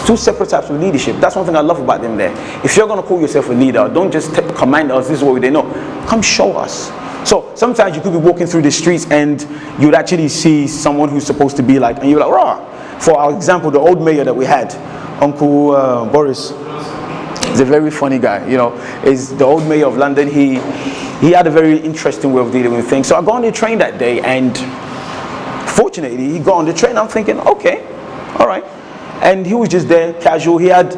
two separate types of leadership. That's one thing I love about them there. If you're going to call yourself a leader, don't just command us, this is what we do. No, come show us. So sometimes you could be walking through the streets and you'd actually see someone who's supposed to be like, and you're like, rah. For our example, the old mayor that we had, Uncle Boris, is a very funny guy. You know, is the old mayor of London. He had a very interesting way of dealing with things. So I got on the train that day, and fortunately, he got on the train. I'm thinking, okay, all right. And he was just there, casual. He had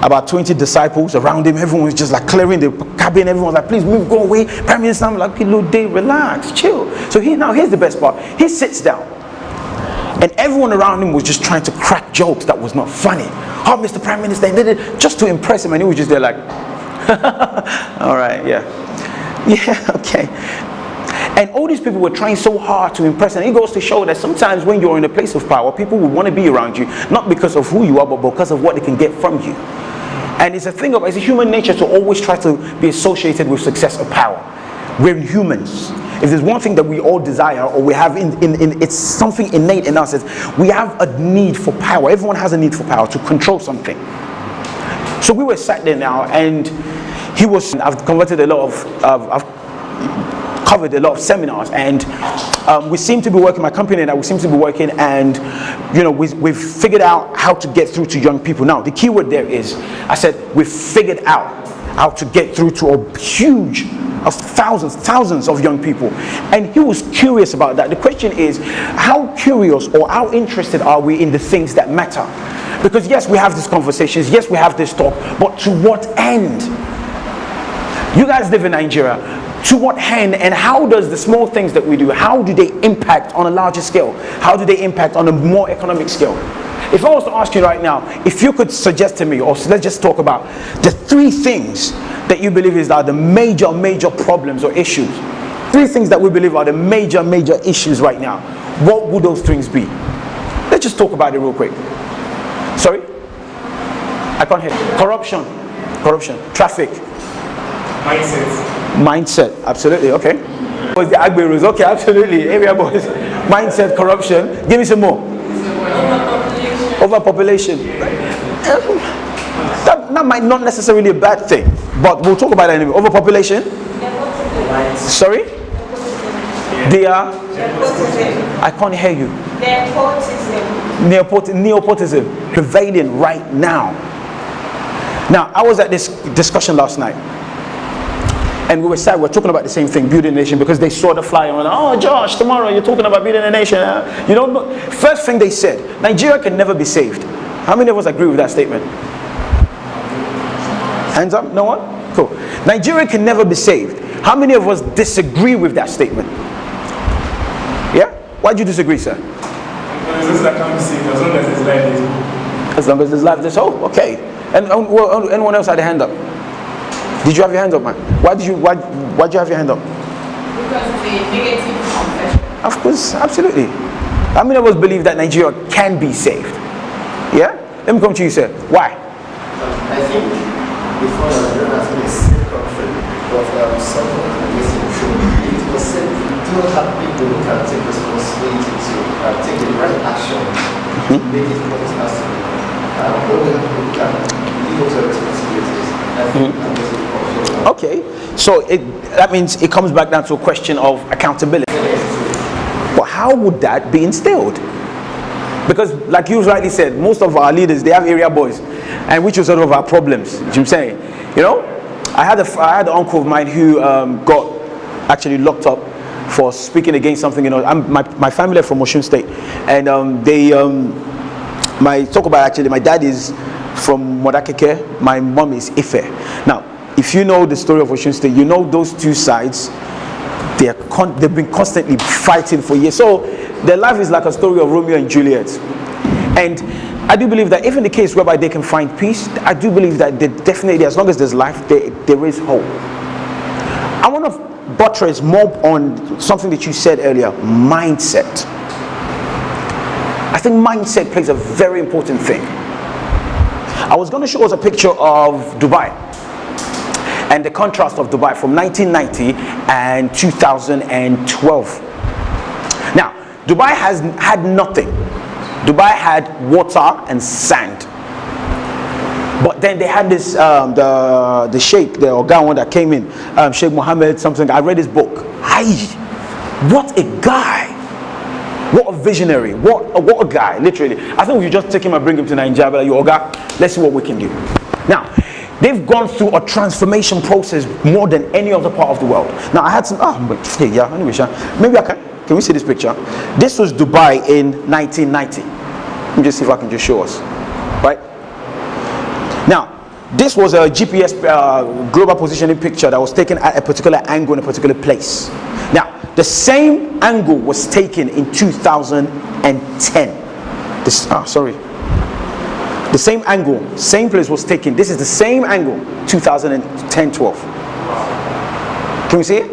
about 20 disciples around him. Everyone was just like clearing the cabin. Everyone was like, please move, go away. Prime Minister, I'm like, look, Dave, relax, chill. So here's the best part. He sits down, and everyone around him was just trying to crack jokes that was not funny. Oh, Mr. Prime Minister, and did it just to impress him, and he was just there like, all right, yeah, okay. And all these people were trying so hard to impress, and it goes to show that sometimes when you're in a place of power, people will want to be around you, not because of who you are, but because of what they can get from you. And it's a human nature to always try to be associated with success or power. We're humans. If there's one thing that we all desire, or we have it's something innate in us, is we have a need for power. Everyone has a need for power, to control something. So we were sat there now, and I've converted a lot of, I've covered a lot of seminars, and we seem to be working, my company and I, we seem to be working, and you know, we've figured out how to get through to young people. Now the key word there is, I said we've figured out how to get through to a huge of thousands of young people. And he was curious about that. The question is, how curious or how interested are we in the things that matter? Because yes, we have these conversations, yes, we have this talk, but to what end? You guys live in Nigeria. To what end, and how does the small things that we do, how do they impact on a larger scale? How do they impact on a more economic scale? If I was to ask you right now, if you could suggest to me, or let's just talk about the 3 things that you believe are the major problems or issues. 3 things that we believe are the major issues right now. What would those things be? Let's just talk about it real quick. Sorry? I can't hear. Corruption, traffic. Mindset, absolutely, okay. The Agberos, okay, absolutely. Area boys. Mindset, corruption. Give me some more. Overpopulation. That might not necessarily a bad thing, but we'll talk about that anyway. Overpopulation. Sorry? They are. I can't hear you. Nepotism prevailing right now. Now, I was at this discussion last night, and we were talking about the same thing, building a nation, because they saw the flyer and were like, oh, Josh, tomorrow you're talking about building a nation. You know, first thing they said, Nigeria can never be saved. How many of us agree with that statement? Hands up, no one? Cool. Nigeria can never be saved. How many of us disagree with that statement? Yeah? Why do you disagree, sir? Because that can't be saved as long as there's life. As long as there's life, there's hope. Okay. And anyone else had a hand up? Did you have your hand up, man? Why'd you have your hand up? Because it's a negative confession. Of course, absolutely. How many of us believe that Nigeria can be saved? Yeah? Let me come to you, sir. Why? I think before Nigeria has been a safe country, but someone is it was said do not have people who can take responsibility to take the right action, make it what it has to be. When we have people who can live up to responsibilities, I think that was it. Okay, so that means it comes back down to a question of accountability. But how would that be instilled? Because like you rightly said, most of our leaders, they have area boys, and which was sort of our problems. You know what I'm saying? You know, I had an uncle of mine who got actually locked up for speaking against something. You know, my family are from Osun State, and my dad is from Modakeke, my mom is Ife. Now, if you know the story of Osun State, you know those two sides, they've been constantly fighting for years. So their life is like a story of Romeo and Juliet. And I do believe that if in the case whereby they can find peace, I do believe that they definitely, as long as there's life, there is hope. I want to buttress more on something that you said earlier, mindset. I think mindset plays a very important thing. I was going to show us a picture of Dubai and the contrast of Dubai from 1990 and 2012. Now, Dubai has had nothing. Dubai had water and sand. But then they had this, the Sheikh, the Oga one that came in, Sheikh Mohammed something. I read his book. What a guy. What a visionary. What a guy, literally. I think we should just take him and bring him to Nigeria. Like, Oga, let's see what we can do. Now, they've gone through a transformation process more than any other part of the world. Now, I had some, maybe I can we see this picture? This was Dubai in 1990. Let me just see if I can just show us. Right? Now, this was a GPS global positioning picture that was taken at a particular angle in a particular place. Now, the same angle was taken in 2010. The same angle, same place was taken. This is the same angle, 2010-12. Can we see it?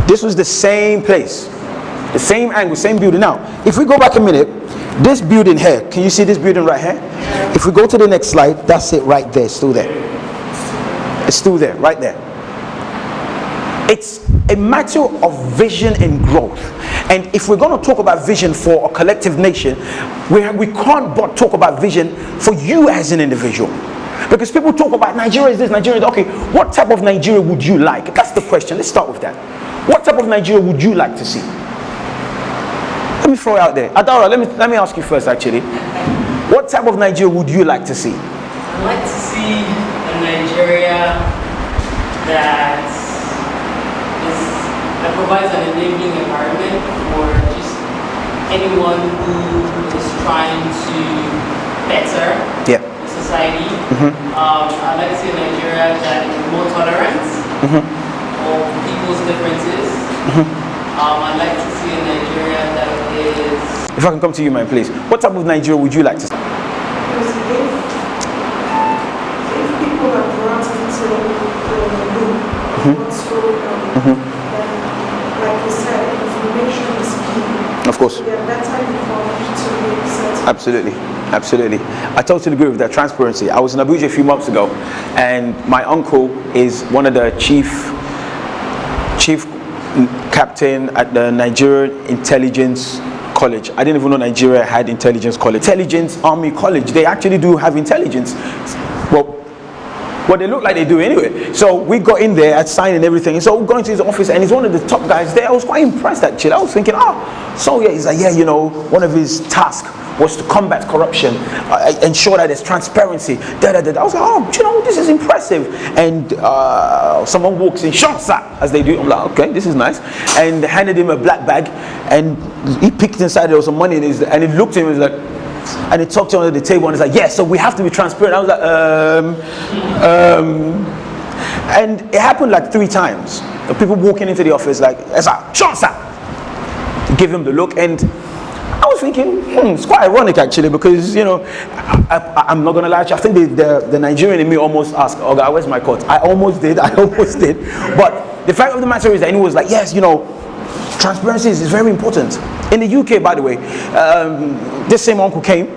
This was the same place, the same angle, same building. Now, if we go back a minute, this building here, can you see this building right here? If we go to the next slide, that's it right there, still there. It's still there, right there. It's a matter of vision and growth. And if we're going to talk about vision for a collective nation, we can't but talk about vision for you as an individual. Because people talk about Nigeria is this, Nigeria is that. Okay, what type of Nigeria would you like? That's the question. Let's start with that. What type of Nigeria would you like to see? Let me throw it out there. Adaora, let me ask you first actually. What type of Nigeria would you like to see? I'd like to see a Nigeria that provides an enabling environment for just anyone who is trying to better the society. I'd like to see a Nigeria that is more tolerant of people's differences. I'd like to see a Nigeria that is... If I can come to you, man, please. What type of Nigeria would you like to see? If people are brought into the loop, like you said, information is key. Of course. We are better informed to make sense. Absolutely. I totally agree with that. Transparency. I was in Abuja a few months ago, and my uncle is one of the chief captain at the Nigerian Intelligence College. I didn't even know Nigeria had intelligence college. Intelligence Army College. They actually do have intelligence. Well, they look like they do anyway. So we got in there at sign and everything. So we're going to his office, and he's one of the top guys there. I was quite impressed actually. I was thinking, he's like, one of his tasks was to combat corruption, ensure that there's transparency. I was like, this is impressive. And someone walks in, Shansa, as they do. I'm like, okay, this is nice. And they handed him a black bag, and he picked inside, there was some money, and he looked at him and was like, and he talked to him under the table, and he's like, so we have to be transparent. I was like, and it happened like 3 times. The people walking into the office like, Shansa, give him the look, and I was thinking, it's quite ironic actually, because I'm not gonna lie to you, I think the Nigerian in me almost asked, "Okay, where's my coat?" I almost did. But the fact of the matter is that he was like, yes, transparency is very important. In the UK, by the way, this same uncle came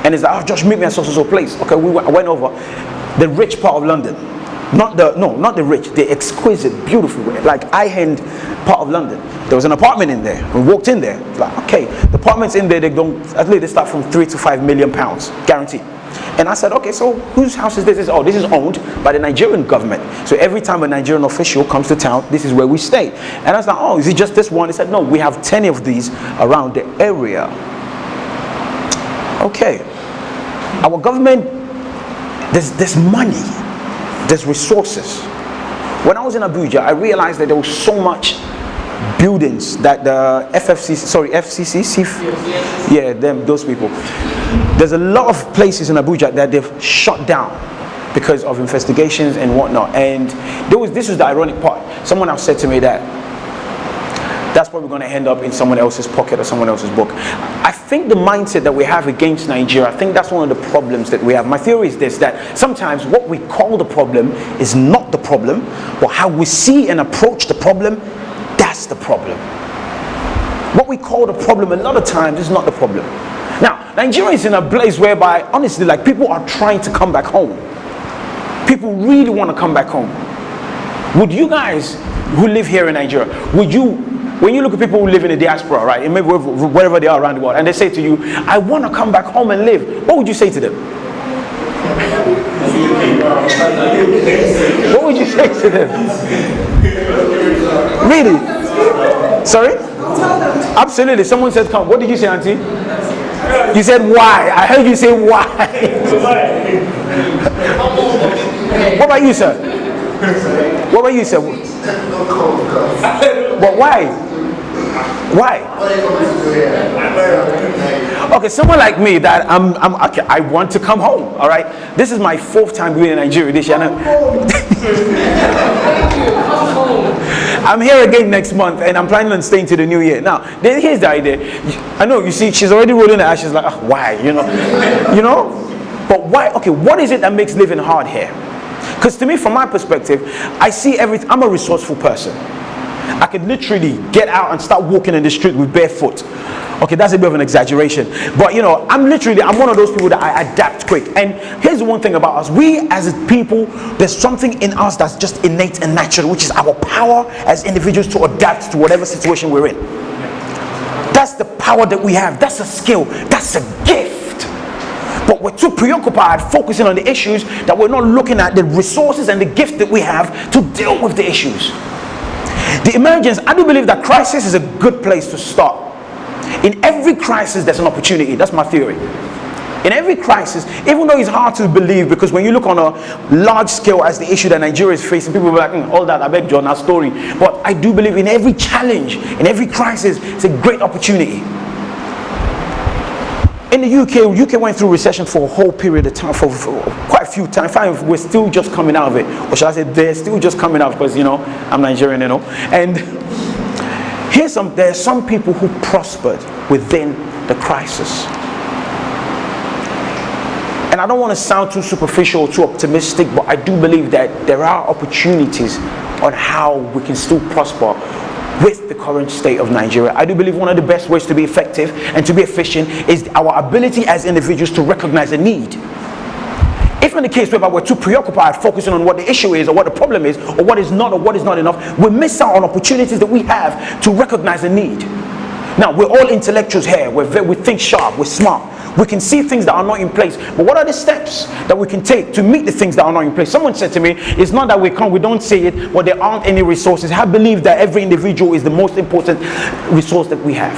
and he's like, Josh, meet me at so place. Okay, I went over the rich part of London. Not the rich, the exquisite, beautiful, like high-end part of London. There was an apartment in there. We walked in there. Like, okay, the apartments in there, they start from £3 to £5 million, guaranteed. And I said, okay, so whose house is this? This is owned by the Nigerian government. So every time a Nigerian official comes to town, this is where we stay. And I was like, is it just this one? He said, no, we have 10 of these around the area. Okay. Our government, there's money, there's resources. When I was in Abuja, I realized that there was so much buildings that the FCC, those people. There's a lot of places in Abuja that they've shut down because of investigations and whatnot. And this was the ironic part. Someone else said to me that that's probably going to end up in someone else's pocket or someone else's book. I think the mindset that we have against Nigeria, I think that's one of the problems that we have. My theory is this, that sometimes what we call the problem is not the problem, but how we see and approach the problem, that's the problem. What we call the problem a lot of times is not the problem. Now, Nigeria is in a place whereby, honestly, like people are trying to come back home. People really want to come back home. Would you guys who live here in Nigeria, when you look at people who live in the diaspora, right, and maybe wherever they are around the world, and they say to you, I want to come back home and live, what would you say to them? What would you say to them? Really? Sorry? Absolutely. Someone said come. What did you say, Auntie? You said why? I heard you say why. What about you, sir? What about you, sir? But why? Why? Okay, someone like me that I'm okay, I want to come home. All right, this is my 4th time being in Nigeria this year. I'm here again next month, and I'm planning on staying to the new year. Now, here's the idea. I know, you see, she's already rolling her eyes. She's like, why? You know. But why? Okay, what is it that makes living hard here? Because to me, from my perspective, I see everything. I'm a resourceful person. I could literally get out and start walking in the street with barefoot. Okay, that's a bit of an exaggeration. But I'm one of those people that I adapt quick. And here's the one thing about us. We as people, there's something in us that's just innate and natural, which is our power as individuals to adapt to whatever situation we're in. That's the power that we have. That's a skill. That's a gift. But we're too preoccupied focusing on the issues that we're not looking at the resources and the gift that we have to deal with the issues. The emergence, I do believe that crisis is a good place to start. In every crisis, there's an opportunity. That's my theory. In every crisis, even though it's hard to believe, because when you look on a large scale as the issue that Nigeria is facing, people will be like, all that, I beg John, that story. But I do believe in every challenge, in every crisis, it's a great opportunity. In the UK went through recession for a whole period of time, for quite a few times. In fact, we're still just coming out of it. Or shall I say, they're still just coming out, because, I'm Nigerian, And there are some people who prospered within the crisis. And I don't want to sound too superficial or too optimistic, but I do believe that there are opportunities on how we can still prosper with the current state of Nigeria. I do believe one of the best ways to be effective and to be efficient is our ability as individuals to recognize a need. If in the case whereby we're too preoccupied focusing on what the issue is or what the problem is or what is not enough, we miss out on opportunities that we have to recognize a need. Now, we're all intellectuals here. We think sharp, we're smart. We can see things that are not in place. But what are the steps that we can take to meet the things that are not in place? Someone said to me, it's not that we don't say it, but there aren't any resources. I believe that every individual is the most important resource that we have.